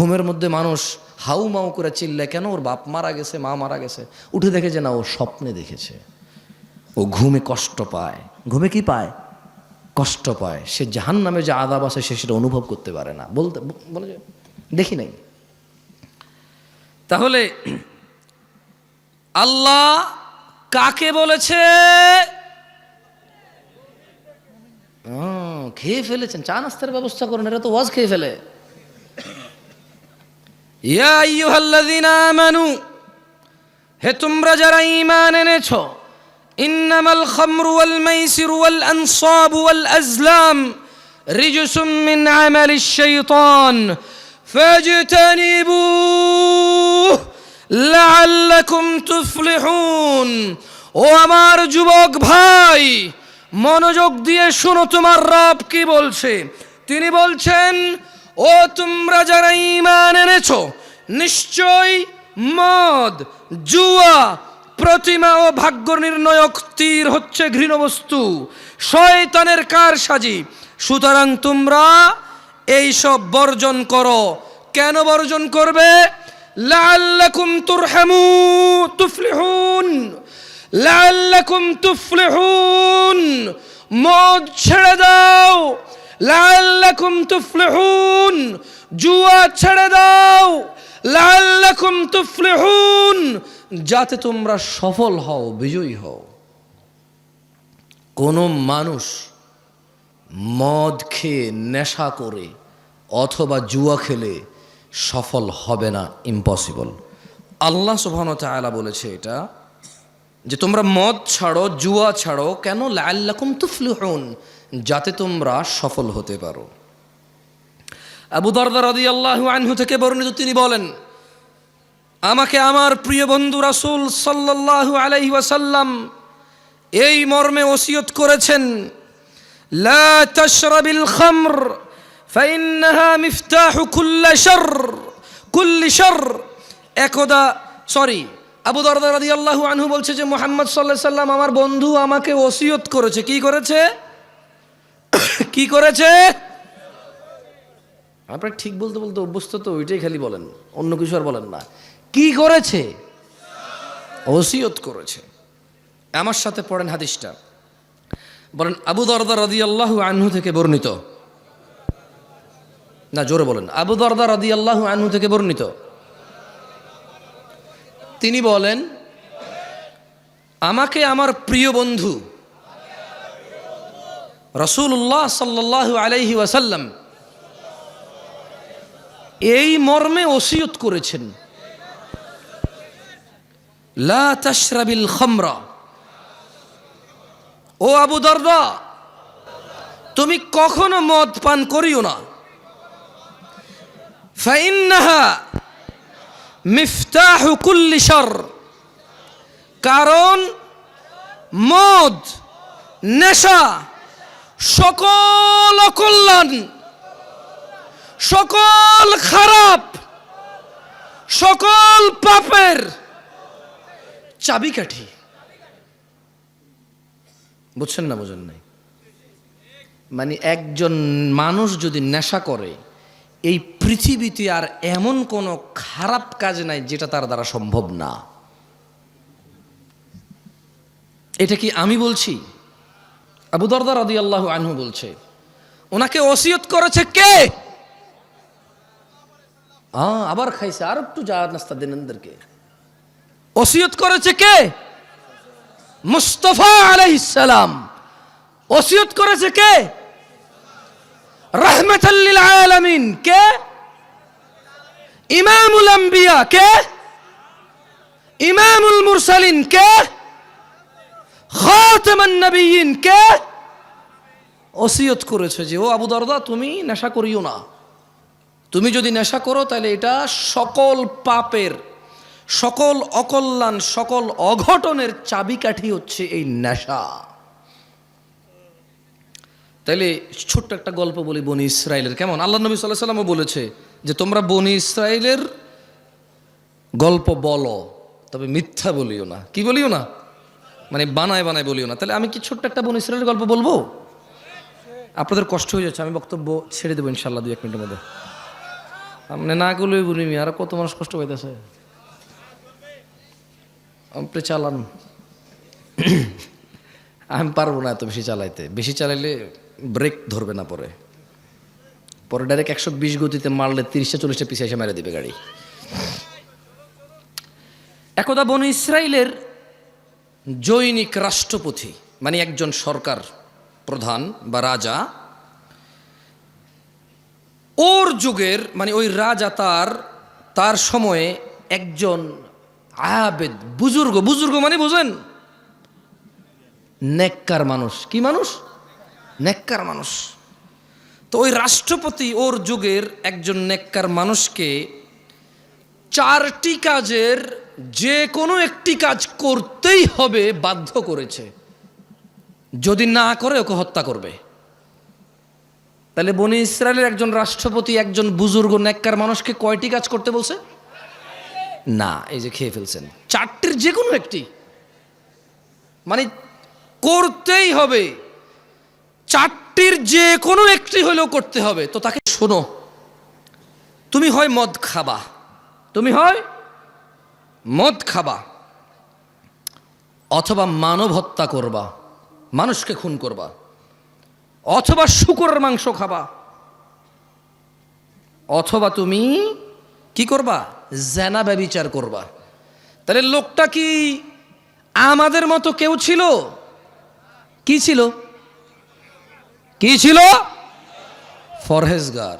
ঘুমের মধ্যে মানুষ হাউ মাউ করে চিল্লায়, কেন? ওর বাপ মারা গেছে, মা মারা গেছে। উঠে দেখে যে না, ও স্বপ্নে দেখেছে। ও ঘুমে কষ্ট পায়। ঘুমে কি পায়? কষ্ট পায়। সে জাহান্নামে যে আযাব আছে সে সেটা অনুভব করতে পারে না, বলে যে দেখি নাই। তাহলে আল্লাহ কাকে বলেছে? খেয়ে ফেলেছেন, চা নাস্তার ব্যবস্থা করেন, এরা তো ওয়াজ খেয়ে ফেলে। ইয়া আইয়ুহাল্লাযীনা আমানু, হে তোমরা যারা ঈমান এনেছো, ইন্নামাল খামরু ওয়াল মাইসিরু ওয়াল আনসাবু ওয়াল আজলাম রিজসুম মিন আমালিশ শাইতান ফাজতানিবুহু লাআল্লাকুম তুফলিহুন। ও আমার যুবক ভাই, মনোযোগ দিয়ে শোনো, তোমার রব কি বলছে। তিনি বলছেন, ও তোমরা যারা ঈমান এনেছো, নিশ্চয় মদ, জুয়া, প্রতিমা ও ভাগ্য নির্ণয়ক তীর হচ্ছে ঘৃণ্য বস্তু, শয়তানের কারসাজি। সুতরাং তোমরা এইসব বর্জন করো। কেন বর্জন করবে? লাআল্লাকুম তুফলিহুন, লাআল্লাকুম তুফলিহুন। মদ ছেড়ে দাও, লাআল্লাকুম তুফলিহুন। জুয়া ছেড়ে দাও, লাআল্লাকুম তুফলিহুন, যাতে তোমরা সফল হও, বিজয়ী হও। কোনো মানুষ মদ খেয়ে, নেশা করে অথবা জুয়া খেলে সফল হবে না, ইম্পসিবল। আল্লাহ সুবহানাহু ওয়া তাআলা বলেছে এটা, যে তোমরা মদ ছাড়ো, জুয়া ছাড়ো। কেন? লাআল্লাকুম তুফলিহুন, যাতে তোমরা সফল হতে পারো। আবু দারদা রাদিয়াল্লাহু আনহু থেকে বর্ণিত, তিনি বলেন, আমাকে আমার প্রিয় বন্ধু রাসূল সাল্লাল্লাহু আলাইহি ওয়াসাল্লাম এই মর্মে ওসিয়ত করেছেন, লা তাশরাবিল খামর ফাইন্নাহা মিফতাহু কুল্লি শারর। আবু দারদা রাদিয়াল্লাহু আনহু বলছে যে মুহাম্মদ সাল্লাল্লাহু আলাইহি সাল্লাম আমার বন্ধু আমাকে ওসিয়ত করেছে। কি করেছে? কি করেছে? আপনারা ঠিক বলতে বলতে অভ্যস্ত তো, ওইটাই খালি বলেন, অন্য কিছু আর বলেন না। কি করেছে? ওসিয়ত করেছে। আমার সাথে পড়েন হাদিসটা, বলেন আবু দারদা রাদিয়াল্লাহু আনহু থেকে বর্ণিত। না, জোরে বলেন, আবু দারদা রাদিয়াল্লাহু আনহু থেকে বর্ণিত। তিনি বলেন, আমাকে আমার প্রিয় বন্ধু রাসূলুল্লাহ সাল্লাল্লাহু আলাইহি ওয়াসাল্লাম এই মর্মে ওসিয়ত করেছেন, লা তাশরাবিল খামরা। ও আবু দারদা, তুমি কখনো মদ পান করিও না। ফাইন্নাহা মিফতাহু কুল্লি শারর, কারণ মদ, নেশা সকল অকল্যাণ, সকল খারাপ, সকল পাপের চাবিকাঠি। বুঝছেন না? বোঝেন নাই? মানে একজন মানুষ যদি নেশা করে, এই পৃথিবীতে আর এমন কোনো খারাপ কাজ নাই যেটা তার দ্বারা সম্ভব না। এটা কি আমি বলছি? আবু দারদা রাদিয়াল্লাহু আনহু বলছে। ওনাকে ওসিয়ত করেছে কে? আবার খাইছে, আর একটু চা নাস্তা দেন এদেরকে। ওসিয়ত করেছে কে? মুস্তাফা আলাইহিস সালাম। ওসিয়ত করেছে কে? রাহমাতাল লিল আলামিন। কে? ইমামুল আম্বিয়া। কে? ইমামুল মুরসালিন। কে? খাতামান নবিয়্যিন। কে? ওসিয়ত করেছে যে ও আবু দারদা, তুমি নেশা করিও না। তুমি যদি নেশা করো তাহলে এটা সকল পাপের, সকল অকল্যাণ, সকল অঘটনের চাবিকাঠি হচ্ছে এই নেশা। তাইলে ছোট্ট একটা গল্প বলি বনি ইসরাইলের। কেমন? আল্লাহ নবী সাল্লাল্লাহু আলাইহি ওয়াসাল্লামও বলেছে যে তোমরা বনি ইসরাইলের গল্প বলো, তবে মিথ্যা বলিও না। কি বলিও না? মানে বানায় বানায় বলিও না। তাহলে আমি কি ছোট্ট একটা বনি ইসরাইলের গল্প বলবো? আপনাদের কষ্ট হয়ে যাচ্ছে, আমি বক্তব্য ছেড়ে দেবো ইনশাআল্লাহ 2-1 মিনিটের মধ্যে। আপনি না করলে বলি আর কত মানুষ কষ্ট পাইতেছে। আপনি চালান, আমি পারবো না এত বেশি চালাইতে। বেশি চালাইলে ব্রেক ধরবে না, পরে পরে ডাইরেক্ট 120 গতিতে মারলে 30-40 পিছিয়ে এসে মেরে দিবে গাড়ি। একদা বনি ইসরায়েলের জৈনিক রাষ্ট্রপতি, মানে একজন সরকার প্রধান বা রাজা, ওর যুগের মানে ওই রাজা তার সময়ে একজন আবেদ, বুজুর্গ মানে বুঝেন, নেককার মানুষ। কি মানুষ? নেককার মানুষ। তো ওই রাষ্ট্রপতি ওর যুগের একজন নেককার মানুষকে 4টি কাজের যে কোনো একটি কাজ করতেই হবে বাধ্য করেছে, যদি না করে ওকে হত্যা করবে। তাহলে বনি ইসরায়েলের একজন রাষ্ট্রপতি একজন বুজুর্গ নেককার মানুষকে কয়টি কাজ করতে বলছে? না, এই যে খেয়ে ফেলছেন, 4টির যে কোনো একটি, মানে করতেই হবে। 4টির যে কোনো একটি হলেও করতে হবে। তো তাকে শোনো, তুমি হয় মদ খাবা, অথবা মানব হত্যা করবা, মানুষকে খুন করবা, অথবা শূকরের মাংস খাবা, অথবা তুমি কি করবা? জেনা ব্যভিচার করবা। তাহলে লোকটা কি আমাদের মতো কেউ ছিল? কি ছিল? ফরহেজগার।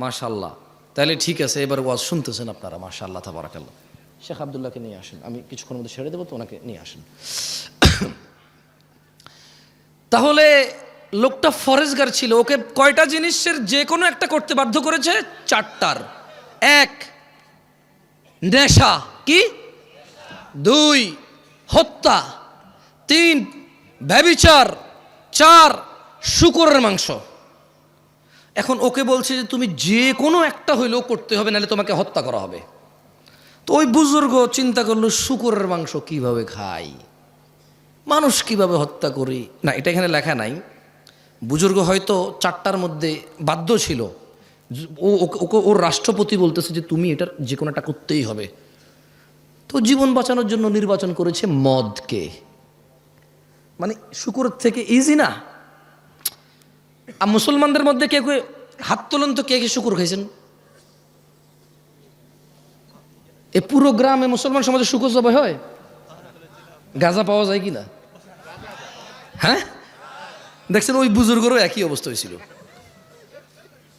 মাশাআল্লাহ। তাহলে ঠিক আছে, এবার ওয়াজ শুনতেছেন আপনারা, মাশাআল্লাহ তাবারাকাল্লাহ। শেখ আব্দুল্লাহকে নিয়ে আসেন, আমি কিছুক্ষণের মধ্যে ছেড়ে দেবো, তো ওনাকে নিয়ে আসেন। তাহলে লোকটা ফরেজগার ছিল, ওকে কয়টা জিনিসের যে কোনো একটা করতে বাধ্য করেছে? 4টার। 1 নেশা, কি? 2 হত্যা, 3 ব্যভিচার, 4 শূকরের মাংস। এখন ওকে বলছে যে তুমি যে কোনো একটা হইলেও করতে হবে, নাহলে তোমাকে হত্যা করা হবে। তো ওই বুজুর্গ চিন্তা করলো, শূকরের মাংস কিভাবে খাই, মানুষ কিভাবে হত্যা করি? না, এটা এখানে লেখা নাই। বুজুর্গ হয়তো 4টার মধ্যে বাধ্য ছিল। ওকে ওর রাষ্ট্রপতি বলতেছে যে তুমি এটার যে কোনো একটা করতেই হবে। তো জীবন বাঁচানোর জন্য নির্বাচন করেছে মদকে। মানে শূকরের থেকে ইজি না? আর মুসলমানদের মধ্যে কে হাত তোলেন তো, কে শূকর খাইছেন? এ পুরো গ্রামে মুসলমান সমাজে শূকর জবাই হয়? গাঁজা পাওয়া যায় কিনা? হ্যাঁ, দেখছেন ওই বুজুর্গরও একই অবস্থা হয়েছিল।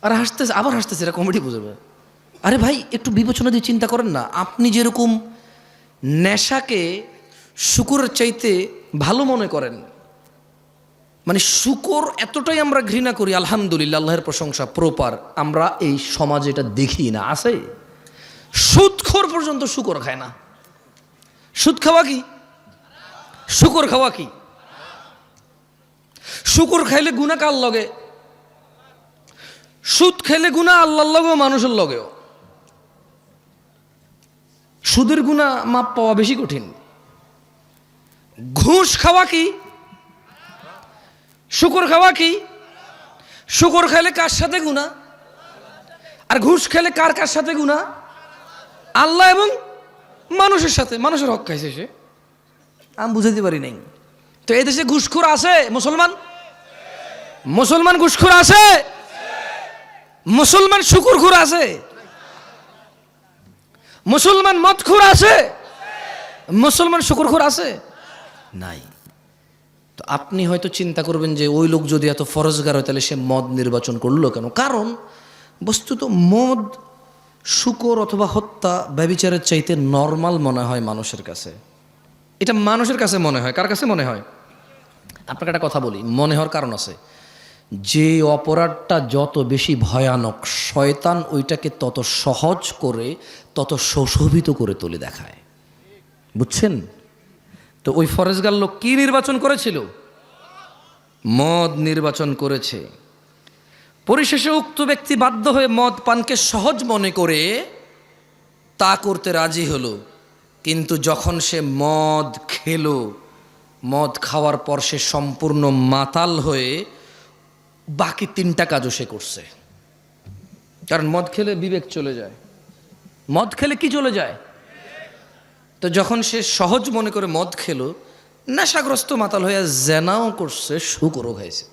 আর হাসতেছে, আবার হাসতেছে, এরা কমেডি বুঝবে। আরে ভাই, একটু বিবেচনা দিয়ে চিন্তা করেন না। আপনি যেরকম নেশাকে শূকরের চাইতে ভালো মনে করেন, মানে শূকর এতটাই আমরা ঘৃণা করি, আলহামদুলিল্লাহ, আল্লাহর প্রশংসা, প্রপার আমরা এই সমাজে এটা দেখি না। আছে সুদখোর পর্যন্ত শূকর খায় না। সুদ খাওয়া কি? শূকর খাওয়া কি? শূকর খাইলে গুনাহ কার লগে? সুদ খাইলে গুনাহ আল্লাহর লগেও মানুষের লগেও। সুদের গুনাহ মাপ পাওয়া বেশি কঠিন। ঘুষ খাওয়া কি? শূকর খাওয়া কি? শূকর খাইলে কার সাথে গুনাহ, আর ঘুষ খেলে কার সাথে গুনাহ? আল্লাহ এবং মানুষের সাথে। মানুষের হক খাইছে সে, আমি বুঝাইতে পারি নাই। তো এই দেশে ঘুষখোর আছে? মুসলমান ঘুষখোর আছে? মুসলমান শূকরখোর আছে? মুসলমান মদখোর আছে? মুসলমান শূকরখোর আছে? নাই। তো আপনি হয়তো চিন্তা করবেন যে ওই লোক যদি এত ফরজগার হয় তাহলে সে মদ নির্বাচন করলো কেন? কারণ বস্তুত মদ, শূকর অথবা হত্যা, ব্যভিচারের চাইতে নর্মাল মনে হয় মানুষের কাছে। এটা মানুষের কাছে মনে হয়। কার কাছে মনে হয়? আপনাকে একটা কথা বলি, মনে হওয়ার কারণ আছে। যে অপরাধটা যত বেশি ভয়ানক, শয়তান ওইটাকে তত সহজ করে, তত সুশোভিত করে তুলে দেখায়। বুঝছেন? তো ওই ফরেজগার লোক কি নির্বাচন করেছিল? মদ নির্বাচন করেছে। পরিশেষে উক্ত ব্যক্তি বাধ্য হয়ে মদ পানকে সহজ মনে করে তা করতে রাজি হলো। কিন্তু যখন সে মদ খেলো, মদ খাওয়ার পর সে সম্পূর্ণ মাতাল হয়ে বাকি 3টা কাজও সে করছে। কারণ মদ খেলে বিবেক চলে যায়। মদ খেলে কি চলে যায়? তো যখন সে সহজ মনে করে মদ খেলো, নেশাগ্রস্ত মাতাল হয়ে জেনাও করছে, শুকরও খাইছে।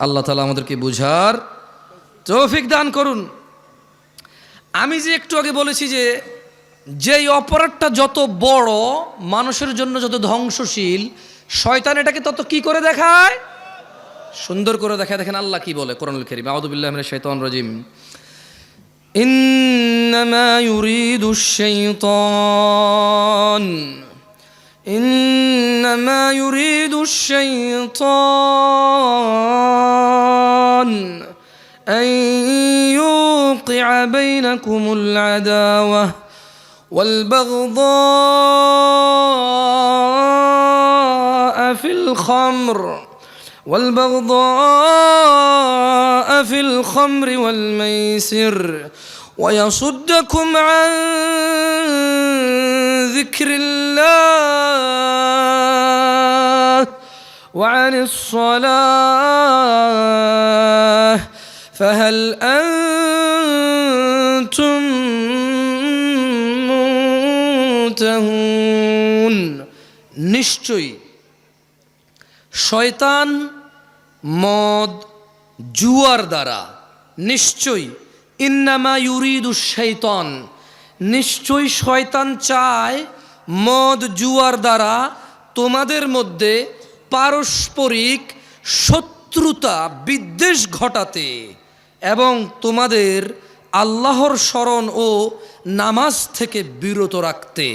আল্লাহ তাআলা আমাদেরকে বুঝার তৌফিক দান করুন। আমি যে একটু আগে বলেছি যে যেই অপরাধটা যত বড়, মানুষের জন্য যত ধ্বংসশীল, শয়তান এটাকে তত কি করে দেখায়? সুন্দর করে দেখায়। দেখেন আল্লাহ কি বলে কোরআনুল কারীম, আউযু বিল্লাহি মিনাশ শাইতানির রাজিম। ইন্নামা ইউরিদুশ শাইতান إنما يريد الشيطان أن يوقع بينكم العداوة والبغضاء في الخمر والميسر ويصدكم عن ذكر الله وعن الصلاة فهل أنتم منتهون। নিশ্চয়ই শয়তান মদ জুয়ার দ্বারা, নিশ্চয়ই ইন্নামা ইউরিদুশ শাইতান, নিশ্চয়ই শয়তান চায় মদ জুয়ার দ্বারা তোমাদের মধ্যে পারস্পরিক শত্রুতা বিদ্বেষ ঘটাতে এবং তোমাদের আল্লাহর স্মরণ ও নামাজ থেকে বিরত রাখতে।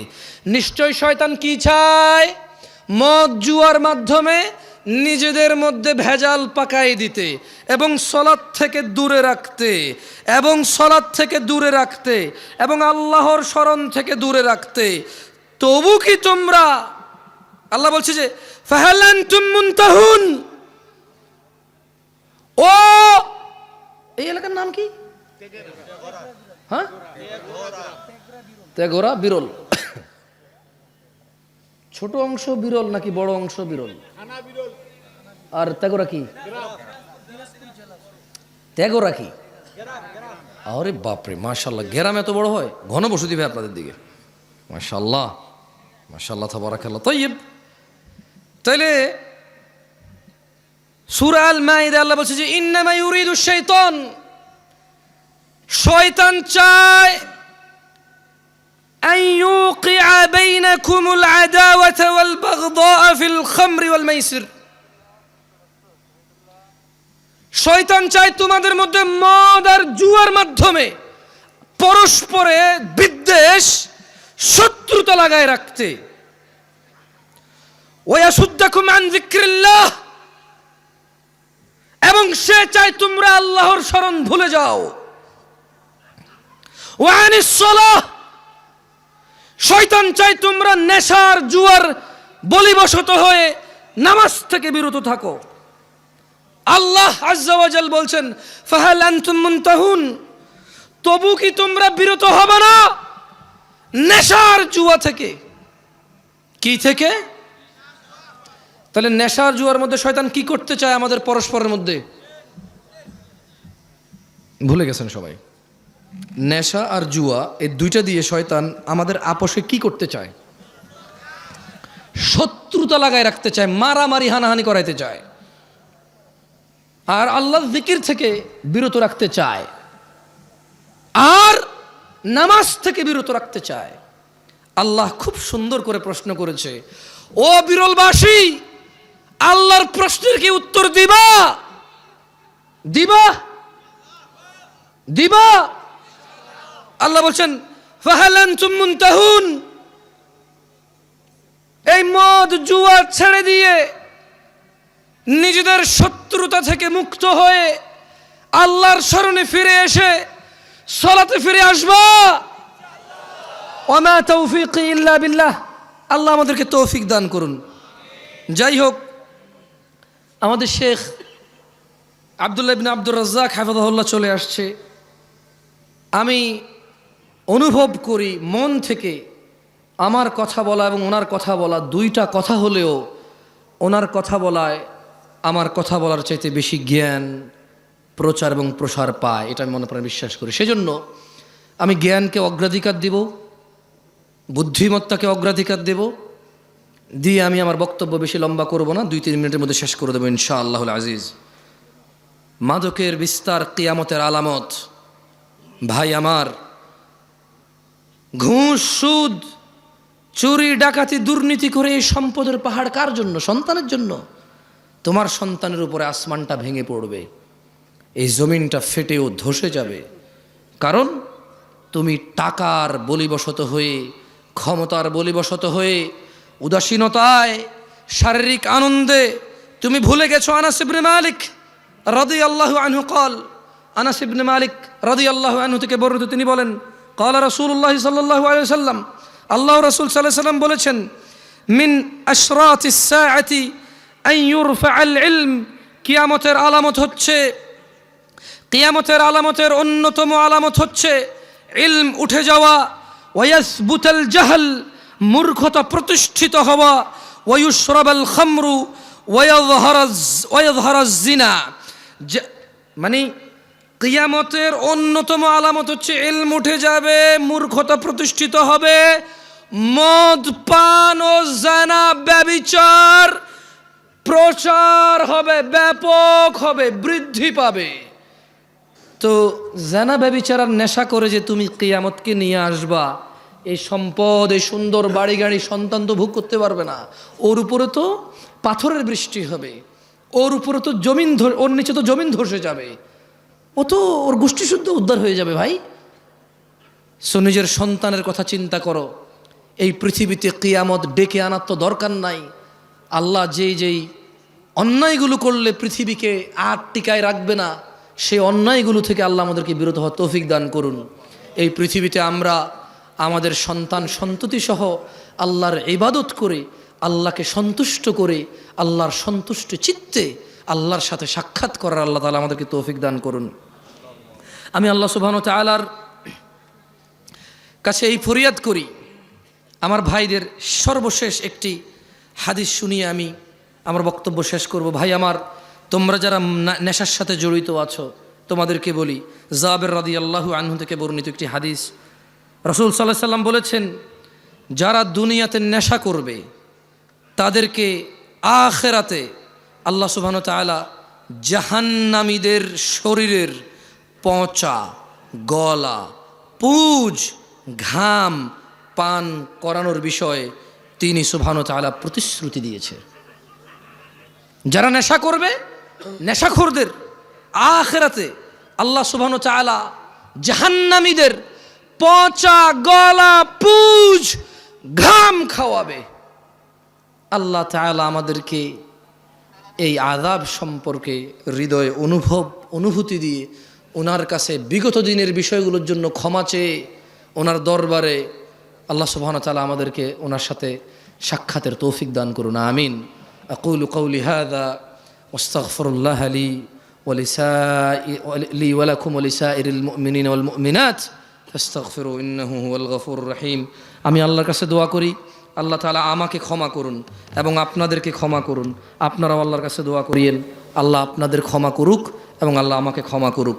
নিশ্চয় শয়তান কি চায়? মদ জুয়ার মাধ্যমে নিজেদের মধ্যে ভেজাল পাকাই দিতে এবং সলাৎ থেকে দূরে রাখতে এবং আল্লাহর স্মরণ থেকে দূরে রাখতে। তবু কি তোমরা, আল্লাহ বলছে যে ফাহাল আনতুম মুনতাহুন, ও এই এলাকার নাম কি? হ্যাঁ, তেঘরা বিরল। ছোট অংশ বিরল নাকি বড় অংশ বিরল? আর তেঘরা কি? তেঘরা কি? আরে বাপরে, মাশাআল্লাহ, গ্রাম এত বড় হয়? ঘনবসতি ভাই আপনাদের দিকে, মাশাআল্লাহ মাশাআল্লাহ তাবারাকাল্লাহ। তাইয়্যিব, তাইলে সূরা আল মাইদা আল্লাহ বলছে যে ইন্নামা ইউরিদুশ শাইতান, শয়তান চায় আন ইউকিআ বাইনাকুমুল আদাওয়াতা ওয়াল বাগদাআ ফিল খামরি ওয়াল মাইসির, শয়তান চায় তোমাদের মধ্যে মদ আর জুয়ার মাধ্যমে পরস্পরে বিদ্বেষ শত্রুতা লাগায় রাখতে। ওয়াসুদ্দাকুম আন যিকরিল্লাহ, এবং সে চায় তোমরা আল্লাহর স্মরণ ভুলে যাও। ওয়া আনিস সালাহ, শয়তান চায় তোমরা নেশার জুয়ার বলিবশত হয়ে নামাজ থেকে বিরত থাকো। আল্লাহ আজ্জা ওয়া জাল বলছেন ফাহাল আনতুম মুনতাহুন, তবু কি তোমরা বিরত হবে না নেশার জুয়া থেকে? কি থেকে? তাহলে নেশার জুয়ার মধ্যে শয়তান কি করতে চায় আমাদের পরস্পরের মধ্যে? ভুলে গেছেন সবাই। নেশা আর জুয়া এই দুইটা দিয়ে শয়তান আমাদের আপোষে কি করতে চায়? শত্রুতা লাগায় রাখতে চায়, মারামারি হানাহানি করাইতে চায়, আর আল্লাহর জিকির থেকে বিরত রাখতে চায়, আর নামাজ থেকে বিরত রাখতে চায়। আল্লাহ খুব সুন্দর করে প্রশ্ন করেছে, ও বিরলবাসী, আল্লাহর প্রশ্নের কি উত্তর দিবা? দিবা? দিবা? আল্লাহ বলছেন ফাহাল আনতুম মুনতাহুন, এই মদ জুয়া ছেড়ে দিয়ে নিজেদের শত্রুতা থেকে মুক্ত হয়ে আল্লাহর স্মরণে ফিরে এসে সালাতে ফিরে আসবা। ওয়া মা তাওফীকি ইল্লা বিল্লাহ, আল্লাহ আমাদেরকে তৌফিক দান করুন। যাই হোক, আমাদের শেখ আব্দুল্লাহ ইবনে আব্দুর রাজ্জাক হাফিজাহুল্লাহ চলে আসছে। আমি অনুভব করি মন থেকে আমার কথা বলা এবং ওনার কথা বলা দুইটা কথা হলেও ওনার কথা বলায় আমার কথা বলার চাইতে বেশি জ্ঞান, প্রচার এবং প্রসার পায়, এটা আমি মনে প্রাণে বিশ্বাস করি। সেজন্য আমি জ্ঞানকে অগ্রাধিকার দেব, বুদ্ধিমত্তাকে অগ্রাধিকার দেব, দিয়ে আমি আমার বক্তব্য বেশি লম্বা করব না, 2-3 মিনিটের মধ্যে শেষ করে দেবো ইনশাআল্লাহুল আজিজ। মাদকের বিস্তার কিয়ামতের আলামত। ভাই আমার, ঘুষ, সুদ, চুরি, ডাকাতি, দুর্নীতি করে এই সম্পদের পাহাড় কার জন্য? সন্তানের জন্য। তোমার সন্তানের উপরে আসমানটা ভেঙে পড়বে, এই জমিনটা ফেটেও ধসে যাবে, কারণ তুমি টাকার বলিবশত হয়ে, ক্ষমতার বলিবশত হয়ে, উদাসীনতায়, শারীরিক আনন্দে তুমি ভুলে গেছো আনাস ইবনে মালিক রাদিয়াল্লাহু আনহু قال, আনাস ইবনে মালিক রাদিয়াল্লাহু আনহু থেকে বর্ণিত, তিনি বলেন قال রাসূলুল্লাহ সাল্লাল্লাহু আলাইহি ওয়াসাল্লাম, আল্লাহ রাসূল সাল্লাল্লাহু আলাইহি ওয়াসাল্লাম বলেছেন, মিন আশরাতিস সাআতি আন ইউরফাআল ইলম, কিয়ামতের আলামত হচ্ছে, কিয়ামতের আলামতের অন্যতম আলামত হচ্ছে ইলম উঠে যাওয়া, ওয়ায়াসবুতাল জাহল, মূর্খতা প্রতিষ্ঠিত হওয়া, ওয়ায়ুশরাবাল খামরু ওয়ায়াযহারাজ জিনা। মানে কিয়ামতের অন্যতম আলামত হচ্ছে ইলম উঠে যাবে, মূর্খতা প্রতিষ্ঠিত হবে, মদ পান ও জিনা ব্যভিচার প্রচার হবে, ব্যাপক হবে, বৃদ্ধি পাবে। তো জিনা ব্যভিচার আর নেশা করে যে তুমি কিয়ামতকে নিয়ে আসবা, এই সম্পদ, এই সুন্দর বাড়ি গাড়ি, সন্তান তো ভোগ করতে পারবে না, ওর উপরে তো পাথরের বৃষ্টি হবে, ওর উপরে তো জমিন, ওর নিচে তো জমিন ধসে যাবে, ও তো ওর গোষ্ঠী শুদ্ধ উদ্ধার হয়ে যাবে। ভাই, সো নিজের সন্তানের কথা চিন্তা করো। এই পৃথিবীতে কিয়ামত ডেকে আনার তো দরকার নাই। আল্লাহ যেই অন্যায়গুলো করলে পৃথিবীকে আর টিকায় রাখবে না, সেই অন্যায়গুলো থেকে আল্লাহ আমাদেরকে বিরত হওয়ার তৌফিক দান করুন। এই পৃথিবীতে আমরা আমাদের সন্তান সন্ততি সহ আল্লাহর ইবাদত করে, আল্লাহকে সন্তুষ্ট করে, আল্লাহর সন্তুষ্ট চিত্তে আল্লাহর সাথে সাক্ষাৎ করার আল্লাহ তাআলা আমাদেরকে তৌফিক দান করুন। আমি আল্লাহ সুবহানাহু ওয়া তাআলার কাছে এই ফরিয়াদ করি, আমার ভাইদের সর্বশেষ একটি হাদিস শুনিয়ে আমি আমার বক্তব্য শেষ করব। ভাই আমার, তোমরা যারা নেশার সাথে জড়িত আছো, তোমাদেরকে বলি, জাবের রাদিয়াল্লাহু আনহু থেকে বর্ণিত একটি হাদিস, রাসূল সাল্লাল্লাহু আলাইহি সাল্লাম বলেছেন, যারা দুনিয়াতে নেশা করবে তাদেরকে আখিরাতে আল্লাহ সুবহানাহু ওয়া তাআলা জাহান্নামীদের শরীরের পচা, গলা, পুজ, ঘাম পান করানোর বিষয়ে তিনি সুবহানাহু ওয়া তাআলা প্রতিশ্রুতি দিয়েছে। যারা নেশা করবে, নেশাখোরদের আখিরাতে আল্লাহ সুবহানাহু ওয়া তাআলা জাহান্নামীদের পচা, গলা, পুজ, ঘাম খাওয়াবে। আল্লাহ তাআলা আমাদেরকে এই আযাব সম্পর্কে হৃদয়ে অনুভূতি দিয়ে ওনার কাছে বিগত দিনের বিষয়গুলোর জন্য ক্ষমা চেয়ে ওনার দরবারে আল্লাহ সুবহানাহু ওয়া তাআলা আমাদেরকে ওনার সাথে সাক্ষাতের তৌফিক দান করুন। আমিন। আকুলু কওলি হাযা ওয়াস্তাগফিরুল্লাহ লি ওয়া লাকুম ওয়া লিসাইরিল মুমিনিনা ওয়াল মুমিনাত ফাস্তাগফিরু ইন্নাহু হুয়াল গফুরুর রহিম। আমি আল্লাহর কাছে দোয়া করি, আল্লাহ তাআলা আমাকে ক্ষমা করুন এবং আপনাদেরকে ক্ষমা করুন। আপনারাও আল্লাহর কাছে দোয়া করিয়েন, আল্লাহ আপনাদের ক্ষমা করুক এবং আল্লাহ আমাকে ক্ষমা করুক।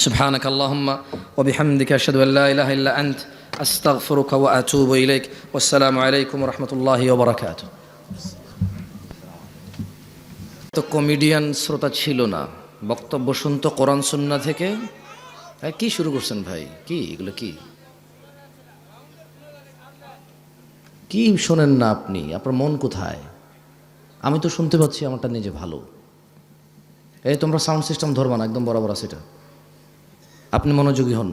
সুবহানাকা আল্লাহুম্মা ওয়া বিহামদিকা আশহাদু আল্লা ইলাহা ইল্লা আনত আস্তাগফিরুকা ওয়া আতুবু ইলাইক। ওয়াসসালামু আলাইকুম ওয়া রাহমাতুল্লাহি ওয়া বারাকাতুহু। তো কমেডিয়ান শ্রোতা ছিল না, বক্তব্য শুনতো কোরআন সুন্নাহ থেকে। কি শুরু করছেন ভাই? কি এগুলো? কি শোনেন না আপনি? আপনার মন কোথায়? আমি তো শুনতে পাচ্ছি আমারটা নিজে ভালো। এই তোমরা সাউন্ড সিস্টেম ধরবা না, একদম বরাবর আছে এটা। আপনি মনোযোগী হন।